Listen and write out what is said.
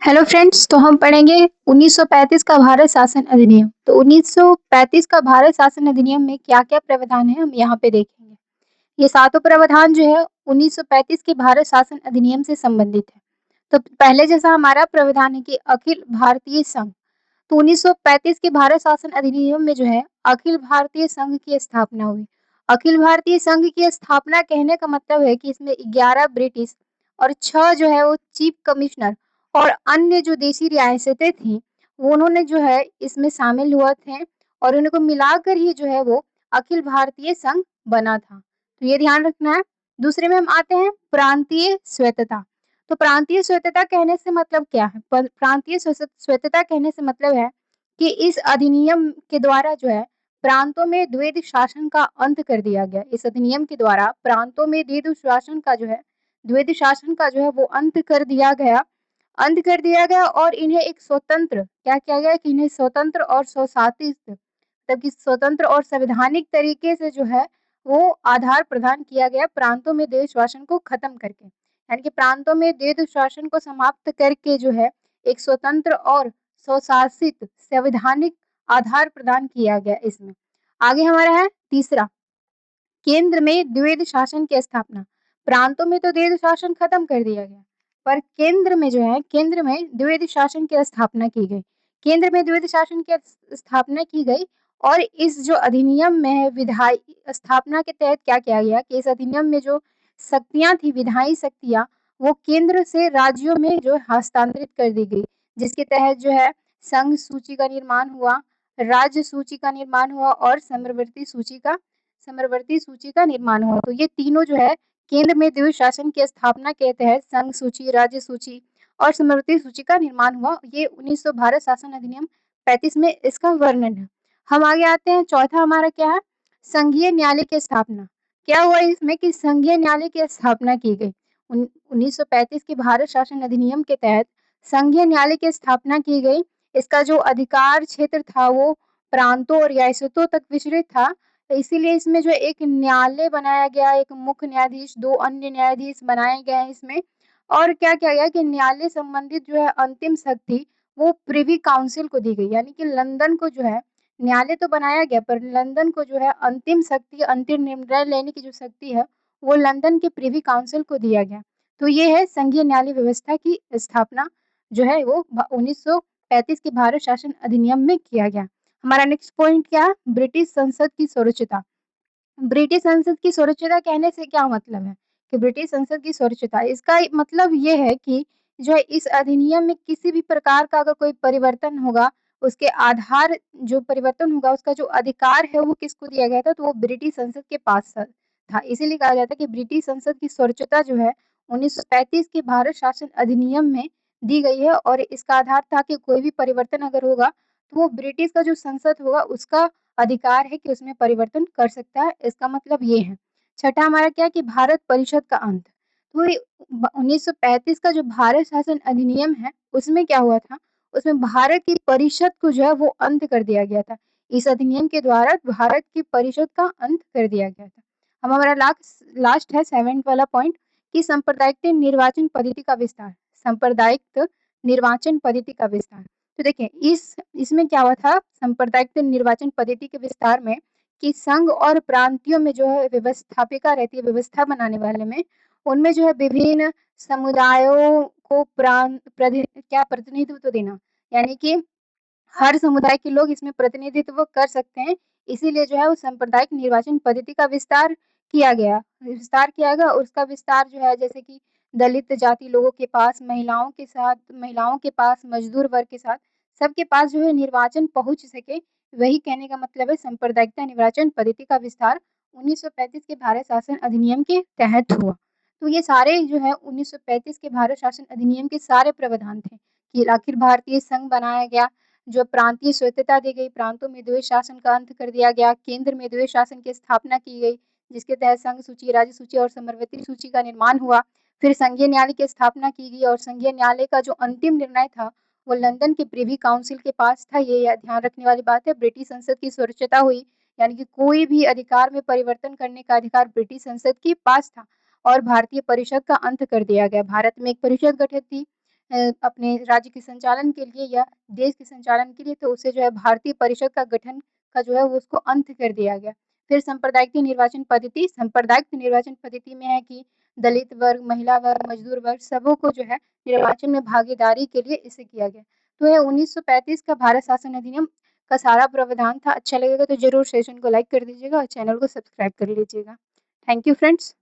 Hello friends, तो हम पढ़ेंगे 1935 का भारत शासन अधिनियम। तो 1935 का भारत शासन अधिनियम में क्या-क्या प्रावधान है हम यहाँ पे देखेंगे। ये सातों प्रावधान जो है 1935 के भारत शासन अधिनियम से संबंधित है। तो पहले जैसा हमारा प्रावधान है कि अखिल भारतीय संघ। तो 1935 के भारत शासन अधिनियम में जो है अखिल भारतीय संघ की स्थापना हुई। अखिल भारतीय संघ की स्थापना कहने का मतलब है कि इसमें 11 ब्रिटिश और 6 जो है वो चीफ कमिश्नर और अन्य जो देशी रियासतें थी वो उन्होंने जो है इसमें शामिल हुआ थे और उनको मिलाकर ही जो है वो अखिल भारतीय संघ बना था। तो ये ध्यान रखना है। दूसरे में हम आते हैं प्रांतीय स्वायत्तता। तो प्रांतीय स्वायत्तता कहने से मतलब क्या है? प्रांतीय स्वायत्तता कहने से मतलब है कि इस अधिनियम के द्वारा जो है प्रांतों में द्वैध शासन का अंत कर दिया गया। इस अधिनियम के द्वारा प्रांतों में द्वैध शासन का जो है वो अंत कर दिया गया और इन्हें एक स्वतंत्र क्या किया गया कि इन्हें स्वतंत्र और स्वशासित मतलब कि स्वतंत्र और संवैधानिक तरीके से जो है वो आधार प्रदान किया गया प्रांतों में द्वैध शासन को खत्म करके। यानी कि प्रांतों में द्वैध शासन को समाप्त करके जो है एक स्वतंत्र और स्वशासित संवैधानिक आधार प्रदान किया गया इसमें। आगे हमारा है तीसरा, केंद्र में द्वैध शासन की स्थापना। प्रांतों में तो द्वैध शासन खत्म कर दिया गया पर केंद्र में द्वैध शासन की स्थापना की गई। केंद्र में द्वैध शासन की स्थापना की गई और इस जो अधिनियम में है विधायी स्थापना के तहत क्या किया गया कि इस अधिनियम में जो शक्तियां थी विधायी शक्तियां वो केंद्र से राज्यों में जो हस्तांतरित कर दी गई, जिसके तहत जो है संघ सूची का निर्माण हुआ, राज्य सूची का निर्माण हुआ और समरवर्ती सूची का निर्माण हुआ। तो ये तीनों जो है केंद्र में द्वैध शासन की स्थापना के तहत संघ सूची, राज्य सूची और समरवर्ती सूची का निर्माण हुआ। ये 1900 भारत शासन अधिनियम 35 में इसका वर्णन है। हम आगे आते हैं। चौथा हमारा क्या है? संघीय न्यायालय की स्थापना। क्या हुआ इसमें कि संघीय न्यायालय की स्थापना की गई। 1935 के भारत शासन अधिनियम के तहत संघीय न्यायालय की स्थापना की गई। इसका जो अधिकार क्षेत्र था वो प्रांतों और रियासतों तक विस्तृत था। तो इसीलिए इसमें जो एक न्यायालय बनाया गया, एक मुख्य न्यायाधीश, 2 अन्य न्यायाधीश बनाए गए हैं इसमें। और क्या किया गया कि न्यायालय संबंधित जो है अंतिम शक्ति वो प्रिवी काउंसिल को दी गई। यानी कि लंदन को जो है न्यायालय तो बनाया गया पर लंदन को जो है अंतिम शक्ति, अंतिम निर्णय लेने की जो शक्ति है वो लंदन के प्रिवी काउंसिल को दिया गया। तो ये है संघीय न्यायालय व्यवस्था की स्थापना जो है वो 1935 के भारत शासन अधिनियम में किया गया। हमारा नेक्स्ट पॉइंट क्या है? ब्रिटिश संसद की स्वरोचिता। ब्रिटिश संसद की स्वरोचिता कहने से क्या मतलब है कि ब्रिटिश संसद की स्वरोचिता, इसका मतलब ये है कि जो है इस अधिनियम में किसी भी प्रकार का अगर कोई परिवर्तन होगा उसके आधार जो परिवर्तन होगा उसका जो अधिकार है वो किसको दिया गया था, तो वो ब्रिटिश संसद के पास था। इसीलिए कहा जाता है कि ब्रिटिश संसद की स्वरोचिता जो है 1935 के भारत शासन अधिनियम में दी गई है और इसका आधार था कि कोई भी परिवर्तन अगर होगा तो वो ब्रिटिश का जो संसद होगा उसका अधिकार है कि उसमें परिवर्तन कर सकता है। इसका मतलब ये है। छठा हमारा क्या है कि भारत परिषद का अंत। तो ये 1935 का जो भारत शासन अधिनियम है उसमें क्या हुआ था, उसमें भारत की परिषद को जो है वो अंत कर दिया गया था। इस अधिनियम के द्वारा भारत की परिषद का अंत कर दिया गया था। अब हमारा लास्ट है 7th वाला पॉइंट कि सांप्रदायिक निर्वाचन पद्धति का विस्तार। सांप्रदायिक निर्वाचन पद्धति का विस्तार। तो देखिए इसमें क्या हुआ था सांप्रदायिक निर्वाचन पद्धति के विस्तार में कि संघ और प्रांतियों में जो है व्यवस्थापिका रहती है, व्यवस्था बनाने वाले में उनमें जो है विभिन्न समुदायों को प्रतिनिधित्व देना। यानी कि हर समुदाय के लोग इसमें प्रतिनिधित्व कर सकते हैं। इसीलिए जो है वो सांप्रदायिक निर्वाचन पद्धति का विस्तार किया गया। उसका विस्तार जो है जैसे कि दलित जाति लोगों के पास, महिलाओं के पास, मजदूर वर्ग के साथ सबके पास जो है निर्वाचन पहुंच सके, वही कहने का मतलब है सांप्रदायिकता निर्वाचन पद्धति का विस्तार 1935 के भारत शासन अधिनियम के तहत हुआ। तो ये सारे जो है 1935 के भारत शासन अधिनियम के सारे प्रावधान थे कि अखिल भारतीय संघ बनाया गया, जो प्रांतीय स्वायत्तता दी गई, प्रांतों में द्वैध शासन का अंत कर दिया गया, केंद्र में द्वैध शासन की स्थापना की गई जिसके तहत संघ सूची, राज्य सूची और समवर्ती सूची का निर्माण हुआ। फिर संघीय न्यायालय की स्थापना की गई और संघीय न्यायालय का जो अंतिम निर्णय था वो लंदन के प्रिवी काउंसिल के पास था। ये ध्यान रखने वाली बात है। ब्रिटिश संसद की स्वरोचिता हुई, यानी कि कोई भी अधिकार में परिवर्तन करने का अधिकार ब्रिटिश संसद के पास था और भारतीय परिषद का अंत कर दिया गया। भारत में एक परिषद गठित थी अपने राज्य के संचालन के लिए या देश के संचालन के लिए, तो उसे जो है भारतीय परिषद का गठन का जो है वो उसको अंत कर दिया गया। फिर सांप्रदायिक निर्वाचन पद्धति में है कि दलित वर्ग, महिला वर्ग, मजदूर वर्ग सबों को जो है निर्वाचन में भागीदारी के लिए इसे किया गया। तो ये 1935 का भारत शासन अधिनियम का सारा प्रावधान था। अच्छा लगेगा तो ज़रूर सेशन को लाइक कर दीजिएगा और चैनल को सब्सक्राइब कर लीजिएगा। Thank you friends.